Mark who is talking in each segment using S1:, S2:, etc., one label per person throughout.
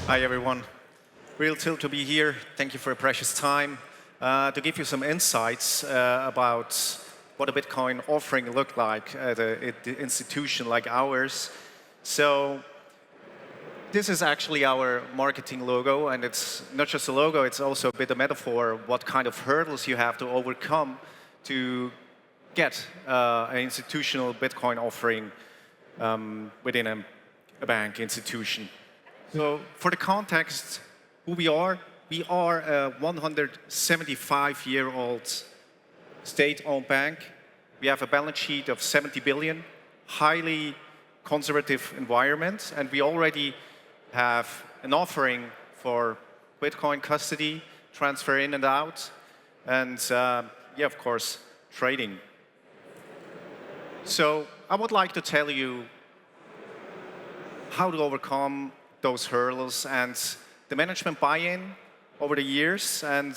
S1: Hi, everyone. Real thrilled to be here. Thank you for your precious time. To give you some insights about what a Bitcoin offering looked like at an institution like ours. So this is actually our marketing logo, and it's not just a logo, it's also a bit of metaphor of what kind of hurdles you have to overcome to get an institutional Bitcoin offering within a bank institution. So for the context, who we are a 175-year-old state-owned bank. We have a balance sheet of 70 billion, highly conservative environment, and we already have an offering for Bitcoin custody, transfer in and out, and of course, trading. So I would like to tell you how to overcome those hurdles and the management buy-in over the years, and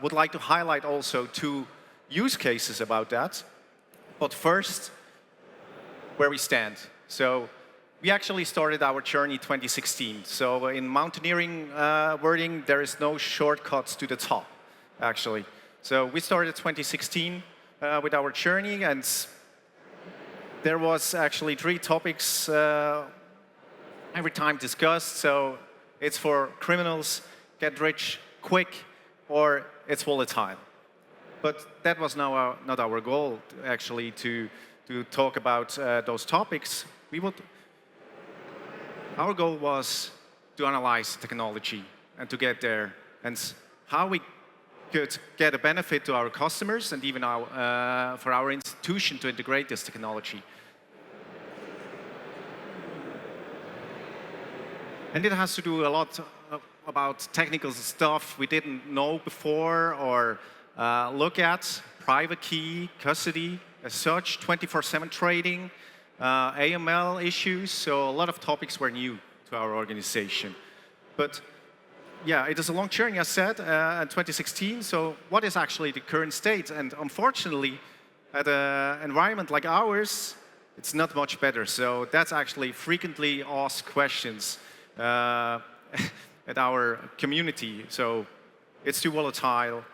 S1: would like to highlight also 2 use cases about that. But first, where we stand. So we actually started our journey 2016. So in mountaineering wording, there is no shortcuts to the top, actually. So we started 2016 with our journey, and there was actually 3 topics every time discussed. So it's for criminals, get rich quick, or it's volatile. But that was not our goal, actually, to talk about those topics. Our goal was to analyze technology and to get there, and how we could get a benefit to our customers and even for our institution to integrate this technology. And it has to do a lot about technical stuff we didn't know before or look at, private key, custody, as such, 24/7 trading, AML issues, so a lot of topics were new to our organization. But yeah, it is a long journey, as said, in 2016, so what is actually the current state? And unfortunately, at an environment like ours, it's not much better. So that's actually frequently asked questions at our community. So it's too volatile,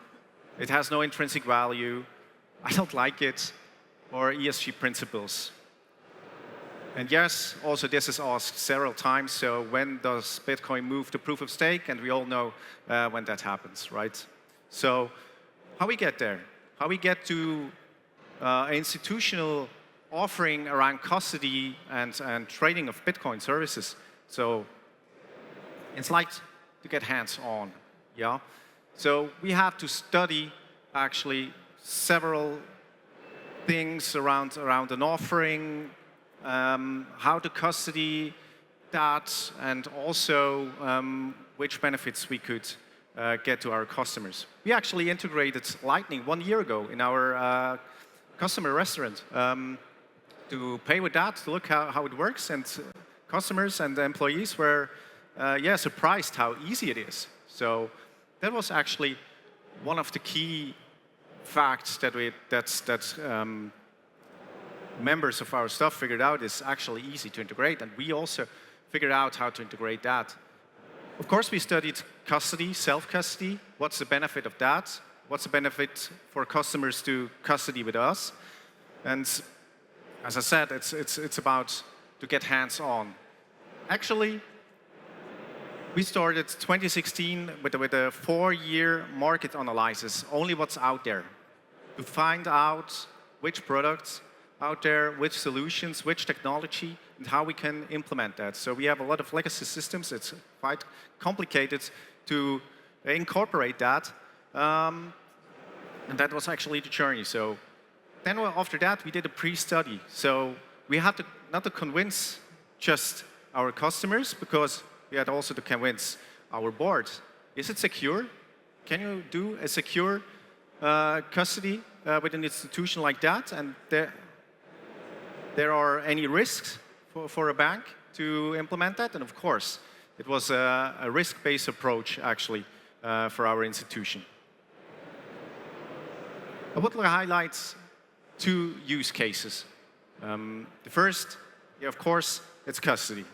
S1: it has no intrinsic value, I don't like it, or ESG principles. And yes, also this is asked several times, so when does Bitcoin move to proof of stake? And we all know when that happens, right? So how we get there? How we get to institutional offering around custody and trading of Bitcoin services? So it's like to get hands-on, yeah? So we have to study, actually, several things around an offering, how to custody that, and also which benefits we could get to our customers. We actually integrated Lightning 1 year ago in our customer restaurant to pay with that, to look how it works, and customers and employees were surprised how easy it is. So that was actually one of the key facts that members of our staff figured out is actually easy to integrate, and we also figured out how to integrate that. Of course, we studied custody, self-custody. What's the benefit of that? What's the benefit for customers to custody with us? And as I said, it's about to get hands-on. Actually, we started 2016 with a 4-year market analysis, only what's out there, to find out which products out there, which solutions, which technology, and how we can implement that. So we have a lot of legacy systems. It's quite complicated to incorporate that. And that was actually the journey. So then after that, we did a pre-study. So we had not to convince just our customers, because we had also to convince our board. Is it secure? Can you do a secure custody with an institution like that? And there are any risks for a bank to implement that? And of course, it was a risk-based approach, actually, for our institution. I would like to highlight 2 use cases. The first, of course, it's custody.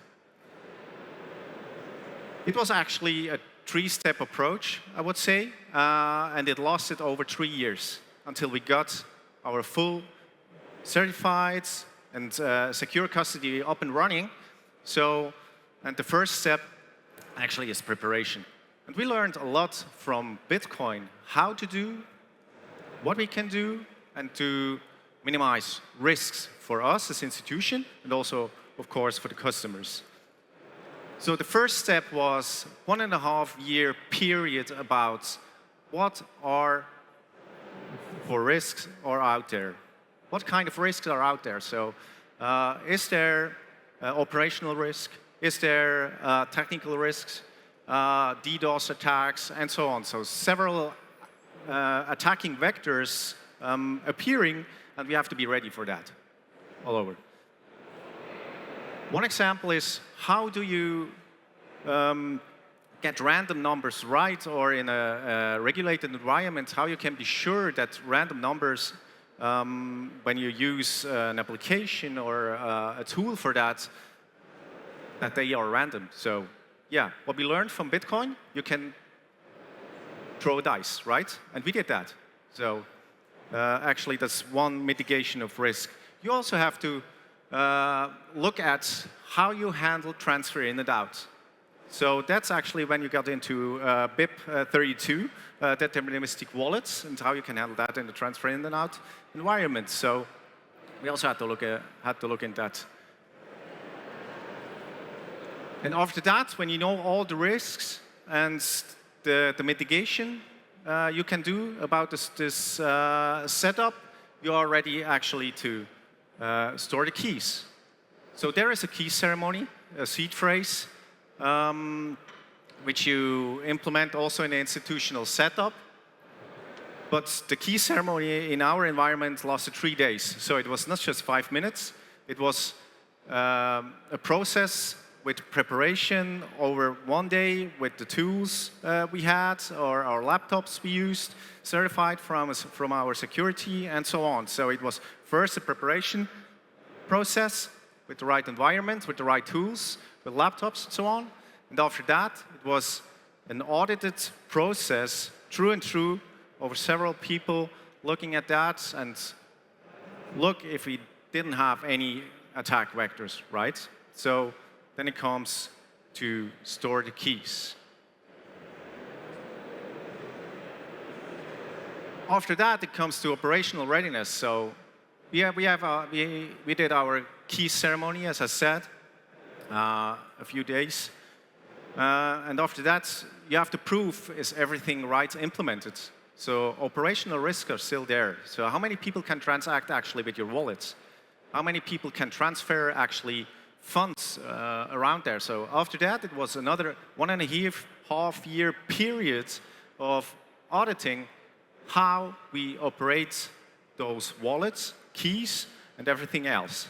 S1: It was actually a three-step approach, I would say, and it lasted over 3 years until we got our full certified and secure custody up and running. So, and the first step actually is preparation. And we learned a lot from Bitcoin, how to do, what we can do, and to minimize risks for us as an institution, and also, of course, for the customers. So the first step was 1.5-year period about what are for risks are out there. What kind of risks are out there? So is there operational risk? Is there technical risks, DDoS attacks, and so on? So several attacking vectors appearing, and we have to be ready for that all over. One example is how do you get random numbers right, or in a regulated environment, how you can be sure that random numbers, when you use an application or a tool for that, that they are random. So yeah, what we learned from Bitcoin, you can throw dice, right? And we did that. So actually, that's one mitigation of risk. You also have to look at how you handle transfer in and out. So that's actually when you got into BIP32, deterministic wallets, and how you can handle that in the transfer in and out environment. So we also had to look into that. And after that, when you know all the risks and the mitigation you can do about this setup, you are ready actually to store the keys. So there is a key ceremony, a seed phrase, which you implement also in the institutional setup. But the key ceremony in our environment lasted 3 days. So it was not just 5 minutes. It was a process with preparation over 1 day with the tools we had, or our laptops we used, certified from our security, and so on. So it was first a preparation process with the right environment, with the right tools, with laptops, and so on. And after that, it was an audited process, through and through, over several people looking at that and look if we didn't have any attack vectors, right? So then it comes to store the keys. After that, it comes to operational readiness. So we did our key ceremony, as I said, a few days. And after that, you have to prove is everything right implemented. So operational risks are still there. So how many people can transact actually with your wallets? How many people can transfer actually funds around there? So after that, it was another 1.5-year period of auditing how we operate those wallets, keys, and everything else.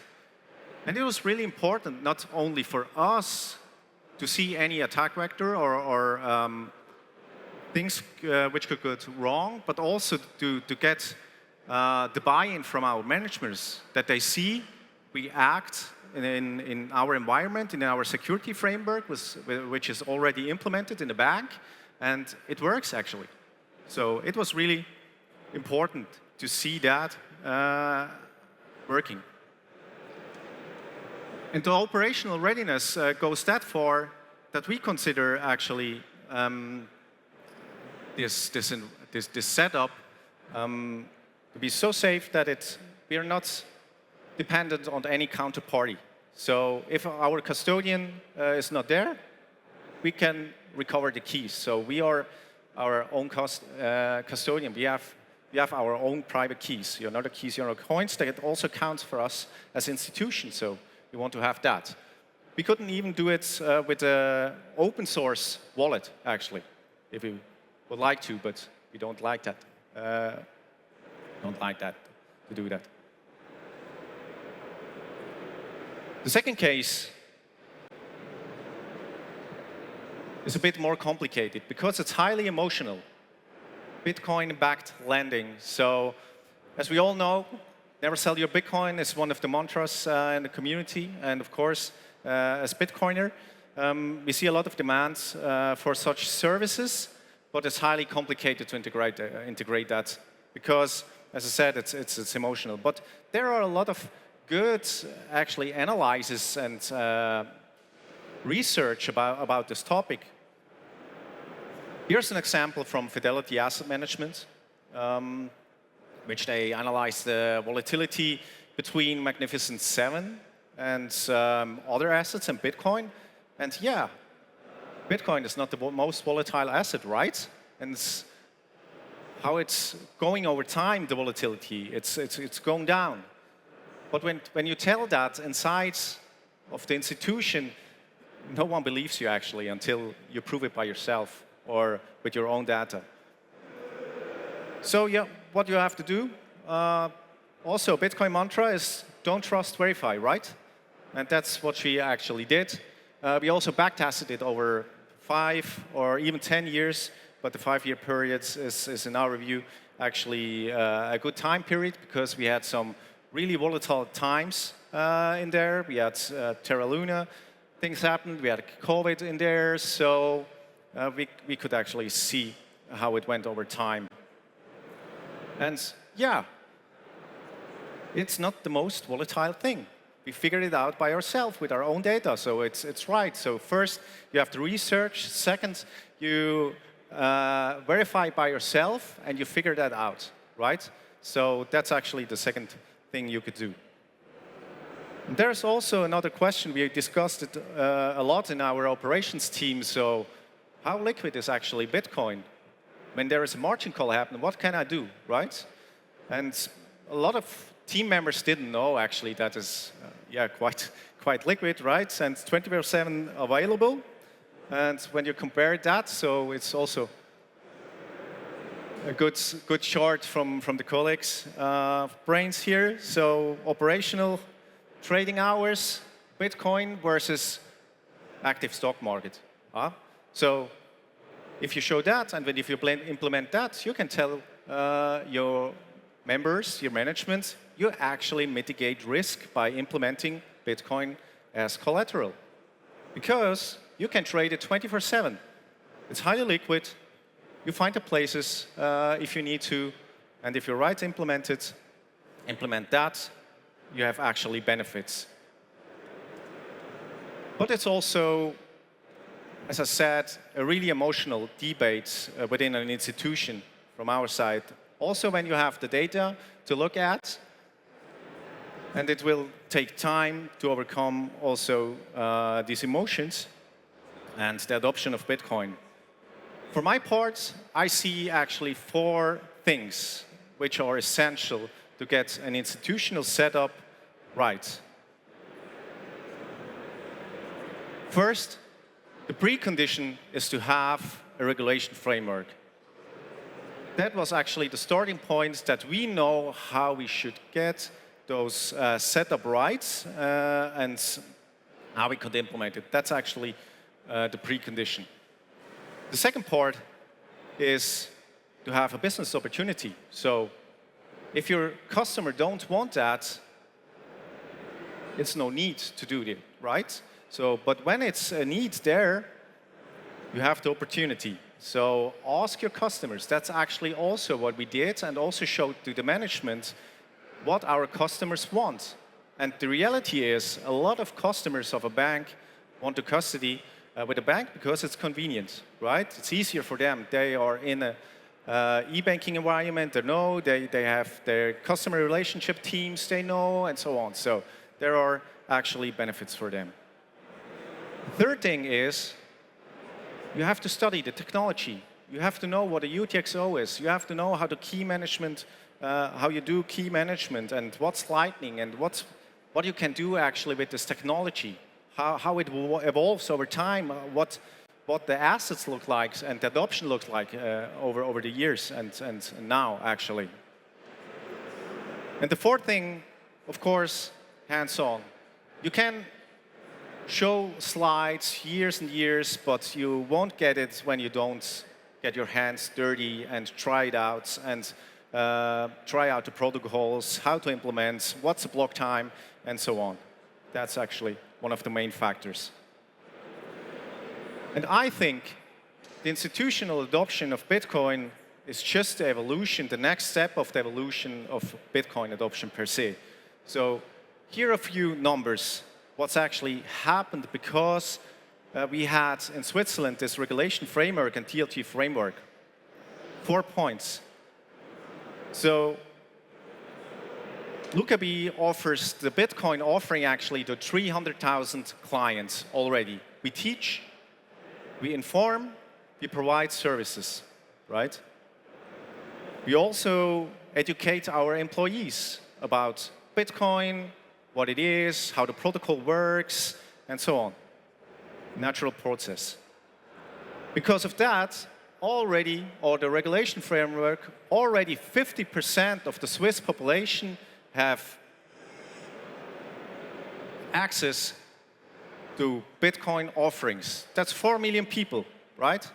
S1: And it was really important, not only for us to see any attack vector or things which could go wrong, but also to get the buy-in from our managements, that they see we act in our environment, in our security framework, which is already implemented in the bank, and it works actually. So it was really important to see that working. And the operational readiness goes that far that we consider actually this setup to be so safe that we are not dependent on any counterparty. So if our custodian is not there, we can recover the keys. So we are our own custodian. We have our own private keys. Your other keys, your coins, that also counts for us as institutions. So we want to have that. We couldn't even do it with an open source wallet, actually, if we would like to, but we don't like that. To do that. The second case is a bit more complicated because it's highly emotional. Bitcoin-backed lending. So, as we all know, never sell your Bitcoin is one of the mantras in the community. And of course, as Bitcoiner, We see a lot of demands for such services, but it's highly complicated to integrate that because, as I said, it's emotional. But there are a lot of good, actually, analysis and research about this topic. Here's an example from Fidelity Asset Management, which they analyzed the volatility between Magnificent Seven and other assets and Bitcoin. And yeah, Bitcoin is not the most volatile asset, right? And how it's going over time, the volatility, it's going down. But when you tell that inside of the institution, no one believes you actually until you prove it by yourself or with your own data. So yeah, what you have to do, also Bitcoin mantra is don't trust, verify, right? And that's what we actually did. We also backtested it over 5 or even 10 years, but the 5-year period is in our view actually a good time period because we had some really volatile times in there. We had Terra Luna, things happened, we had COVID in there, so we could actually see how it went over time. And yeah, it's not the most volatile thing. We figured it out by ourselves with our own data, so it's right. So first, you have to research. Second, you verify by yourself, and you figure that out, right? So that's actually the second thing you could do. And there's also another question. We discussed it a lot in our operations team. So how liquid is actually Bitcoin? When there is a margin call happening, what can I do, right? And a lot of team members didn't know actually that is quite liquid, right? And 24/7 available. And when you compare that, so it's also a good chart from the colleagues' brains here. So operational trading hours, Bitcoin versus active stock market. So if you show that, and if you implement that, you can tell your members, your management, you actually mitigate risk by implementing Bitcoin as collateral. Because you can trade it 24/7. It's highly liquid. You find the places if you need to. And if you're right to implement that, you have actually benefits. But it's also, as I said, a really emotional debate within an institution from our side. Also, when you have the data to look at, and it will take time to overcome also these emotions and the adoption of Bitcoin. For my part, I see actually 4 things which are essential to get an institutional setup right. First, the precondition is to have a regulation framework. That was actually the starting point that we know how we should get those setup rights and how we could implement it. That's actually the precondition. The second part is to have a business opportunity. So if your customer don't want that, it's no need to do it, right? So, but when it's a need there, you have the opportunity. So ask your customers. That's actually also what we did and also showed to the management what our customers want. And the reality is a lot of customers of a bank want to custody with a bank because it's convenient, right? It's easier for them. They are in a e-banking environment, they have their customer relationship teams, they know, and so on. So there are actually benefits for them. The third thing is you have to study the technology. You have to know what a UTXO is. You have to know how the key management, how you do key management and what's Lightning and what you can do actually with this technology, how it evolves over time, what the assets look like and the adoption looks like over the years and now actually. And the fourth thing, of course, hands-on. You can show slides years and years, but you won't get it when you don't get your hands dirty and try it out and try out the protocols, how to implement, what's the block time, and so on. That's actually one of the main factors. And I think the institutional adoption of Bitcoin is just the evolution, the next step of the evolution of Bitcoin adoption per se. So here are a few numbers, what's actually happened because we had in Switzerland this regulation framework and TLT framework. 4 points. So Lukaby offers the Bitcoin offering actually to 300,000 clients already. We teach, we inform, we provide services, right? We also educate our employees about Bitcoin, what it is, how the protocol works, and so on. Natural process. Because of that, already, or the regulation framework, already 50% of the Swiss population have access to Bitcoin offerings. That's 4 million people, right?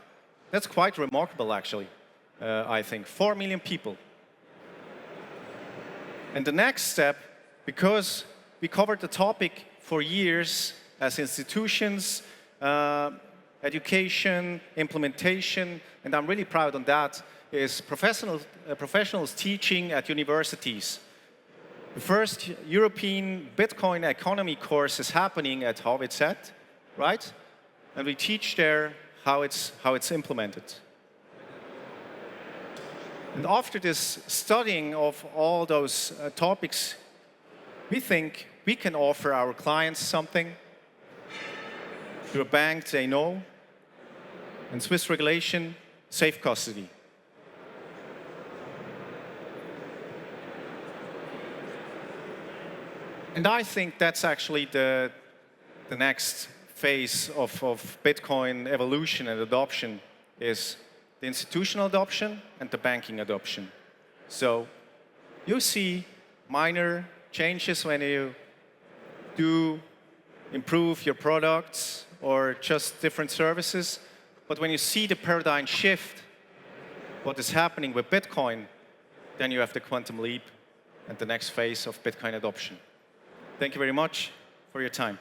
S1: That's quite remarkable, actually, I think. 4 million people. And the next step, because we covered the topic for years as institutions, education, implementation, and I'm really proud on that, is professionals teaching at universities. The first European Bitcoin economy course is happening at HWZ, right? And we teach there how it's implemented. And after this studying of all those topics, we think we can offer our clients something through a bank they know, and Swiss regulation, safe custody. And I think that's actually the next phase of Bitcoin evolution and adoption is the institutional adoption and the banking adoption. So you see minor changes when you do improve your products or just different services. But when you see the paradigm shift, what is happening with Bitcoin, then you have the quantum leap and the next phase of Bitcoin adoption. Thank you very much for your time.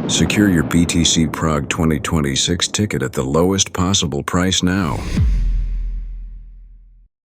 S2: Secure your BTC Prague 2026 ticket at the lowest possible price now.